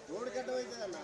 Road కట్ట అవుతుంది అన్న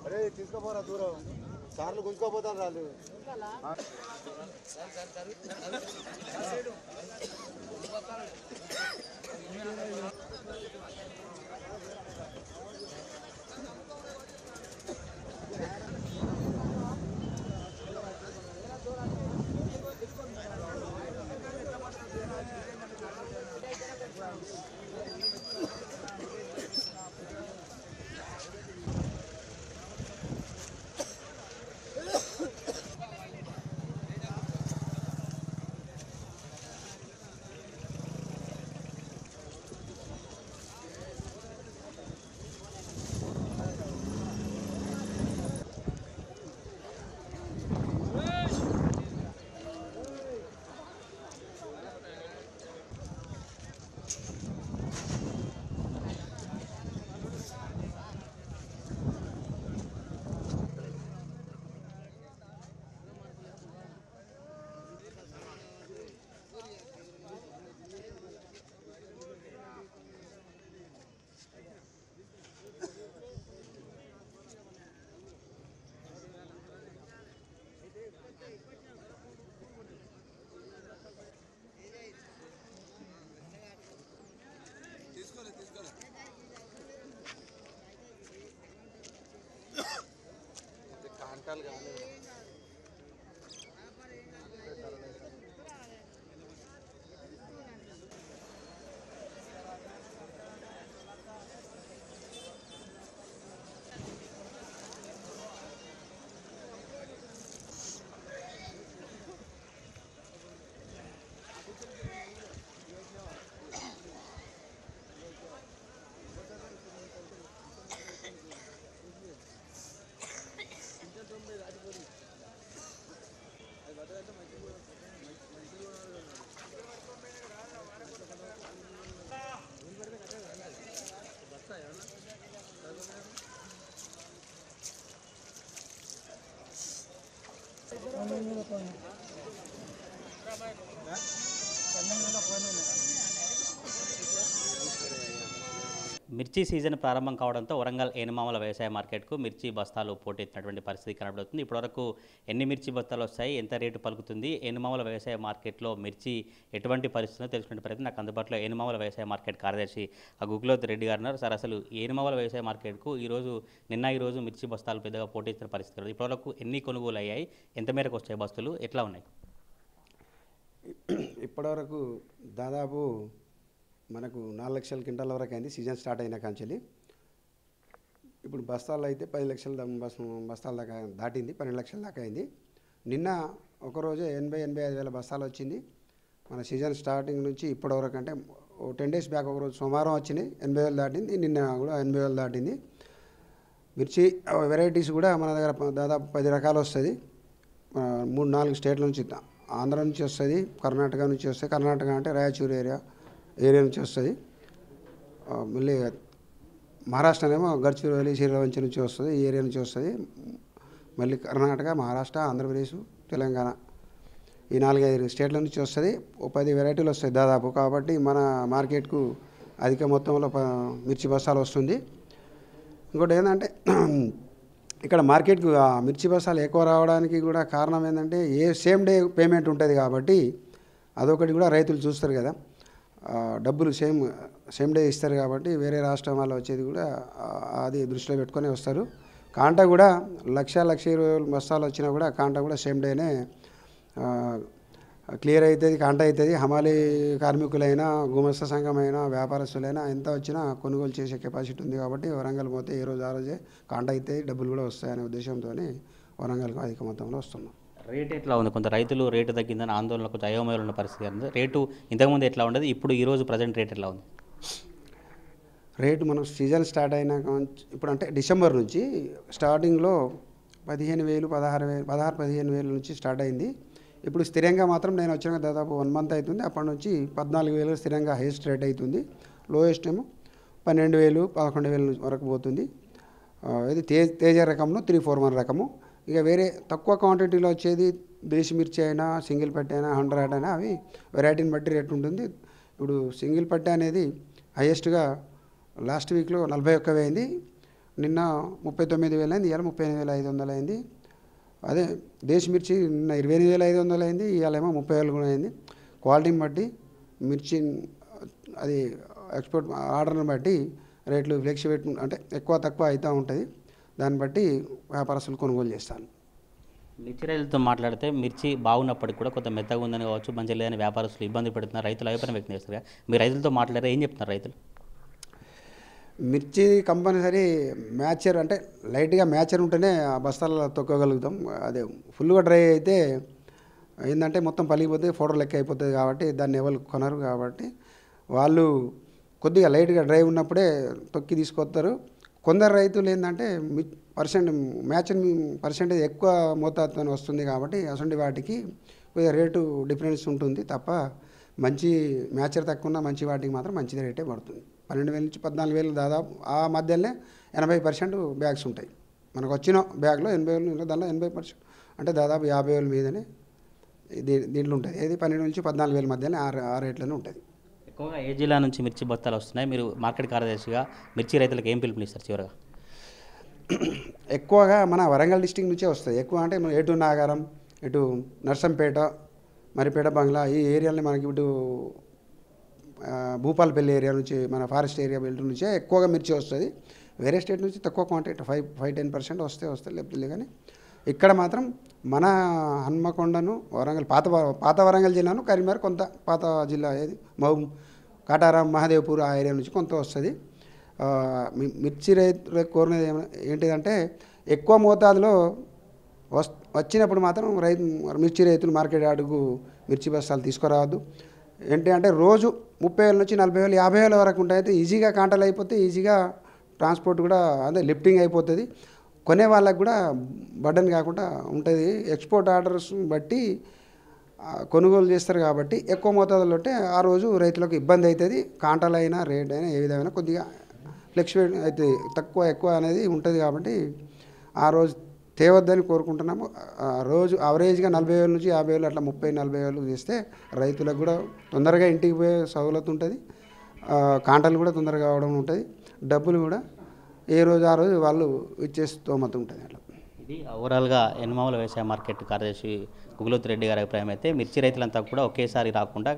అరే తీసుకోపోరా దూరం కార్లు గుంజుకోపోతాను రాళ్ళు కాంటాలు కాలేదు మిర్చి సీజన్ ప్రారంభం కావడంతో వరంగల్ ఏనుమామల వ్యవసాయ మార్కెట్కు మిర్చి బస్తాలు పోటెత్తినటువంటి పరిస్థితి కనబడుతుంది. ఇప్పటివరకు ఎన్ని మిర్చి బస్తాలు వస్తాయి, ఎంత రేటు పలుకుతుంది, ఏనుమామల వ్యవసాయ మార్కెట్లో మిర్చి ఎటువంటి పరిస్థితుల్లో తెలుసుకునే ప్రయత్నం నాకు అందుబాటులో ఏనుమామల వ్యవసాయ మార్కెట్ కార్యదర్శి గుగ్లోత్ రెడ్డి గారు ఉన్నారు. సార్, అసలు ఏనుమామల వ్యవసాయ మార్కెట్కు ఈరోజు మిర్చి బస్తాలు పెద్దగా పోటెత్తిన పరిస్థితి ఇప్పటివరకు ఎన్ని కొనుగోలు అయ్యాయి, ఎంత మేరకు వచ్చాయి బస్తులు, ఎట్లా ఉన్నాయి? ఇప్పటివరకు దాదాపు మనకు 4 లక్షల క్వింటాల వరకు అయింది సీజన్ స్టార్ట్ అయిన కాంచెలి. ఇప్పుడు బస్తాలు అయితే 10 లక్షల బస్తాల దాకా దాటింది, 12 లక్షల దాకా అయింది. నిన్న ఒకరోజే 80-85 వేల బస్తాలు వచ్చింది. మన సీజన్ స్టార్టింగ్ నుంచి ఇప్పటివరకు అంటే 10 డేస్ బ్యాక్ ఒకరోజు సోమవారం వచ్చినాయి 80 వేలు దాటింది, నిన్న కూడా 80 వేలు దాటింది. మిర్చి వెరైటీస్ కూడా మన దగ్గర దాదాపు 10 రకాలు వస్తుంది. 3-4 స్టేట్ల నుంచి, ఆంధ్ర నుంచి వస్తుంది, కర్ణాటక నుంచి వస్తుంది. కర్ణాటక అంటే రాయచూరు ఏరియా నుంచి వస్తుంది. మళ్ళీ మహారాష్ట్రనేమో గడ్చిరోలి శ్రీరవంచి నుంచి వస్తుంది, ఈ ఏరియా నుంచి వస్తుంది. మళ్ళీ కర్ణాటక, మహారాష్ట్ర, ఆంధ్రప్రదేశ్, తెలంగాణ ఈ 4-5 స్టేట్ల నుంచి వస్తుంది. 10 వెరైటీలు వస్తాయి దాదాపు. కాబట్టి మన మార్కెట్కు అధిక మొత్తంలో మిర్చి బస్తాలు వస్తుంది. ఇంకోటి ఏంటంటే ఇక్కడ మార్కెట్కు మిర్చి బస్తాలు ఎక్కువ రావడానికి కూడా కారణం ఏంటంటే సేమ్ డే పేమెంట్ ఉంటుంది కాబట్టి అదొకటి కూడా రైతులు చూస్తారు కదా, డబ్బులు సేమ్ డే ఇస్తారు కాబట్టి వేరే రాష్ట్రం వాళ్ళు వచ్చేది కూడా అది దృష్టిలో పెట్టుకొని వస్తారు. కాంటా కూడా 1,20,000 బస్తాలు వచ్చినా కూడా కాంటా కూడా సేమ్ డేనే క్లియర్ అవుతుంది, కాంటా అవుతుంది. హమాలీ కార్మికులైనా, గుమస్తా సంఘమైనా, వ్యాపారస్తులైనా ఎంత వచ్చినా కొనుగోలు చేసే కెపాసిటీ ఉంది కాబట్టి వరంగల్ పోతే ఏ రోజు ఆ రోజే కాంటా అవుతాయి, డబ్బులు కూడా వస్తాయనే ఉద్దేశంతో వరంగల్కు అధిక మొత్తంలో వస్తున్నాం. రేట్ ఎట్లా ఉంది? కొంత రైతులు రేటు తగ్గిందని ఆందోళన, కొంచెం అయోమయంలో ఉన్న పరిస్థితి ఉంది. రేటు ఇంతకుముందు ఎట్లా ఉండదు, ఇప్పుడు ఈరోజు ప్రజెంట్ రేట్ ఎట్లా ఉంది? రేటు మనం సీజన్ స్టార్ట్ అయినాక ఇప్పుడు అంటే డిసెంబర్ నుంచి స్టార్టింగ్లో 15,000, 16,000 నుంచి స్టార్ట్ అయింది. ఇప్పుడు స్థిరంగా మాత్రం నేను వచ్చినాక దాదాపు 1 మంత్ అవుతుంది. అప్పటి నుంచి 14,000 స్థిరంగా హైయెస్ట్ రేట్ అవుతుంది. లోయెస్ట్ ఏమో 12,000, 11,000 వరకు పోతుంది. ఇది తేజ రకంలో 341 రకము. ఇక వేరే తక్కువ క్వాంటిటీలో వచ్చేది దేశీ మిర్చి అయినా, సింగిల్ పట్టి అయినా, 100 అయినా అవి వెరైటీని బట్టి రేట్ ఉంటుంది. ఇప్పుడు సింగిల్ పట్టి అనేది హైయెస్ట్గా లాస్ట్ వీక్లో 41,000 అయింది, నిన్న 39,000 అయింది, ఇవాళ 38,500 అయింది. అదే దేశీ మిర్చి నిన్న 28,500 అయింది, ఇవాళ ఏమో 30,000 కూడా అయింది. క్వాలిటీని బట్టి మిర్చి అది ఎక్స్పోర్ట్ ఆర్డర్ని బట్టి రేట్లు ఫ్లెక్సిబేట్ అంటే ఎక్కువ తక్కువ అవుతూ ఉంటుంది. దాన్ని బట్టి వ్యాపారస్తులు కొనుగోలు చేస్తాను. మిర్చి రైతులతో మాట్లాడితే మిర్చి బాగున్నప్పటికి కూడా కొంత మెత్తగా ఉందని కావచ్చు, మంచి లేదని వ్యాపారస్తులు ఇబ్బంది పెడుతున్నారు, రైతులు అభిప్రాయం వ్యక్తం చేస్తారు. మీ రైతులతో మాట్లాడారు, ఏం చెప్తున్నారు రైతులు? మిర్చి కంపల్సరీ మ్యాచర్ అంటే లైట్గా మ్యాచర్ ఉంటేనే ఆ బస్తాలలో తొక్కగలుగుతాం. అదే ఫుల్గా డ్రై అయితే ఏంటంటే మొత్తం పలిగిపోతే ఫోటో లెక్క అయిపోతుంది కాబట్టి దాన్ని ఎవరు కొనరు. కాబట్టి వాళ్ళు కొద్దిగా లైట్గా డ్రై ఉన్నప్పుడే తొక్కి తీసుకొస్తారు. కొందరు రైతులు ఏంటంటే పర్సెంటేజ్ ఎక్కువ మోతాదుతో వస్తుంది కాబట్టి అసలు వాటికి కొద్దిగా రేటు డిఫరెన్స్ ఉంటుంది తప్ప మంచి మ్యాచర్ తక్కువ ఉన్న మంచి వాటికి మాత్రం మంచి రేటే పడుతుంది. 12,000 నుంచి 14,000 దాదాపు ఆ మధ్యలోనే 80% బ్యాగ్స్ ఉంటాయి. మనకు వచ్చిన బ్యాగ్లో 80,000 దానిలో 80% అంటే దాదాపు 50,000 మీదనే దీంట్లో ఉంటుంది. ఏది 12 నుంచి 14,000 మధ్యనే ఆ రేట్లోనే ఉంటుంది. ఎక్కువగా ఏ జిల్లా నుంచి మిర్చి బస్తాలు వస్తున్నాయి? మీరు మార్కెట్ కార్యదర్శిగా మిర్చి రైతులకు ఏం పిలుపునిస్తారు చివరగా? ఎక్కువగా మన వరంగల్ డిస్టిక్ నుంచే వస్తుంది. ఎక్కువ అంటే మన ఎటు నాగారం, ఇటు నర్సంపేట, మరిపేట, బంగ్లా ఈ ఏరియాలని మనకి ఇటు భూపాలపల్లి ఏరియా నుంచి, మన ఫారెస్ట్ ఏరియా బెల్ట్ నుంచే ఎక్కువగా మిర్చి వస్తుంది. వేరే స్టేట్ నుంచి తక్కువ క్వాంటిటీ 5-10% వస్తాయి లేకపోతే. కానీ ఇక్కడ మాత్రం మన హన్మకొండను, వరంగల్ పాత వరంగల్ జిల్లాను, కరీంనగర్ కొంత పాత జిల్లా ఏది కాటారం, మహదేవ్పూర్ ఆ ఏరియా నుంచి కొంత వస్తుంది. మిర్చి రైతు కోరినది ఏంటిదంటే ఎక్కువ మోతాదులో వచ్చినప్పుడు మాత్రం మిర్చి రైతులు మార్కెట్ యార్డుకు మిర్చి బస్తాలు తీసుకురావద్దు. ఏంటి అంటే రోజు 30,000 నుంచి 40,000, 50,000 వరకు ఉంటాయి. ఈజీగా కాంటలు అయిపోతే ఈజీగా ట్రాన్స్పోర్ట్ కూడా అదే లిఫ్టింగ్ అయిపోతుంది. కొనే వాళ్ళకు కూడా బర్డన్ కాకుండా ఉంటుంది. ఎక్స్పోర్ట్ ఆర్డర్స్ బట్టి కొనుగోలు చేస్తారు కాబట్టి ఎక్కువ మోతాదులో ఉంటే ఆ రోజు రైతులకు ఇబ్బంది అవుతుంది. కాంటలైనా రేట్ అయినా ఏ విధమైన కొద్దిగా ఫ్లెక్సిబేట్ అవుతుంది, తక్కువ ఎక్కువ అనేది ఉంటుంది. కాబట్టి ఆ రోజు తేవద్దని కోరుకుంటున్నాము. రోజు అవరేజ్గా 40,000 నుంచి 50,000 అట్లా 30,000-40,000 చేస్తే రైతులకు కూడా తొందరగా ఇంటికి పోయే సౌలత్ ఉంటుంది, కాంటలు కూడా తొందరగా అవడం ఉంటుంది. డబ్బులు కూడా ఏ రోజు ఆ రోజు వాళ్ళు ఇచ్చే స్తోమత ఉంటుంది అట్లా. ఇది ఓవరాల్గా ఎనుమాముల వ్యవసాయ మార్కెట్ కార్యదర్శి గుగులోత్ రెడ్డి గారి అభిప్రాయం అయితే మిర్చి రైతులంతా కూడా ఒకేసారి రాకుండా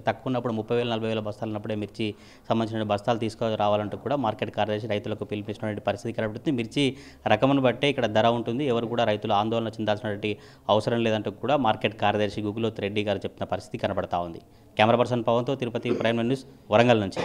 తక్కువ ఉన్నప్పుడు 30,000 40,000 బస్తాలు ఉన్నప్పుడే మిర్చి సంబంధించిన బస్తాలు తీసుకురావాలంటూ కూడా మార్కెట్ కార్యదర్శి రైతులకు పిలిపిస్తున్నటువంటి పరిస్థితి కనబడుతుంది. మిర్చి రకమును బట్టే ఇక్కడ ధర ఉంటుంది, ఎవరు కూడా రైతులు ఆందోళన చెందాల్సినటువంటి అవసరం లేదంటూ కూడా మార్కెట్ కార్యదర్శి గుగులోత్ రెడ్డి గారు చెప్తున్న పరిస్థితి కనబడతా ఉంది. కెమెరా పర్సన్ పవన్తో తిరుపతి ప్రైమ్ న్యూస్ వరంగల్ నుంచి.